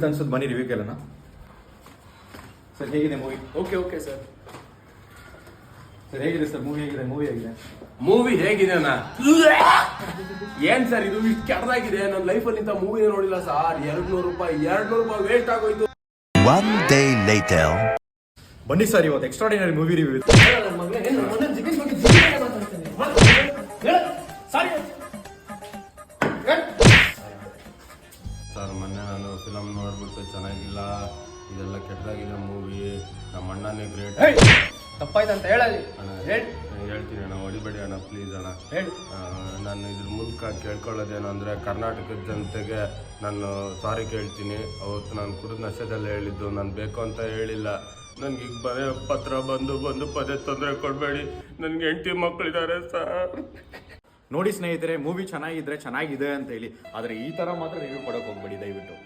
ಅನ್ಸುತ್ತೆ ಬನ್ನಿ ರಿವ್ಯೂ ಕೇಳೋಣ. ಸರ್ ಹೇಗಿದೆ ಮೂವಿ? Okay sir. ಸರ್ ಹೇಗಿದೆ ಸರ್ ಮೂವಿ? ಹೇಗಿದೆ ಮೂವಿ ಹೇಗಿದೆನಾ? ಏನ್ ಸರ್ ಇದು ಇಷ್ಟು ಕೆಟ್ಟದಾಗಿದೆ? ನನ್ನ ಲೈಫಲ್ಲಿ ಇಂಥ ಮೂವಿನ ನೋಡಿಲ್ಲ ಸರ್. 200 ರೂಪಾಯಿ ವೇಸ್ಟ್ ಆಗೋಯ್ತು. One day later. ಬನ್ನಿ ಸರ್ ಇವತ್ತು ಎಕ್ಸ್ಟ್ರಾರ್ಡಿನರಿ ಮೂವಿ ರಿವ್ಯೂ. ಸರ್ ಮೊನ್ನೆ ನಾನು ಫಿಲಮ್ ನೋಡ್ಬಿಟ್ಟು ಚೆನ್ನಾಗಿಲ್ಲ, ಇದೆಲ್ಲ ಕೆಟ್ಟದಾಗಿದೆ ಮೂವಿ. ನಮ್ಮ ಅಣ್ಣನೇ ಗ್ರೇಟ್. ತಪ್ಪಾಯ್ತಂತ ಹೇಳಲಿ. ಹೇಳ್ತೀನಿ ಅಣ್ಣ, ಹೊಡಿಬೇಡಿ ಅಣ್ಣ ಪ್ಲೀಸ್ ಅಣ್ಣ. ಹೇಳಿ. ನಾನು ಇದ್ರ ಮೂಲಕ ಕೇಳ್ಕೊಳ್ಳೋದೇನು ಅಂದರೆ, ಕರ್ನಾಟಕದ ಜನತೆಗೆ ನಾನು ಸಾರಿ ಕೇಳ್ತೀನಿ. ಅವತ್ತು ನಾನು ಕುಡಿದ ನಶೆದಲ್ಲಿ ಹೇಳಿದ್ದು, ನಾನು ಬೇಕು ಅಂತ ಹೇಳಿಲ್ಲ. ನನಗೆ ಈಗ ಬರೀ ಪತ್ರ ಬಂದು ಪದೇ ತೊಂದರೆ ಕೊಡಬೇಡಿ. ನನಗೆ ಹೆಂಡತಿ ಮಕ್ಕಳಿದ್ದಾರೆ ಸರ್. ನೋಡಿ ಸ್ನೇಹಿತರೆ, ಮೂವಿ ಚೆನ್ನಾಗಿದ್ರೆ ಚೆನ್ನಾಗಿದೆ ಅಂತ ಹೇಳಿ, ಆದರೆ ಈ ಥರ ಮಾತ್ರ ರಿವ್ಯೂ ಕೊಡೋಕೆ ಹೋಗ್ಬೇಡಿ ದಯವಿಟ್ಟು.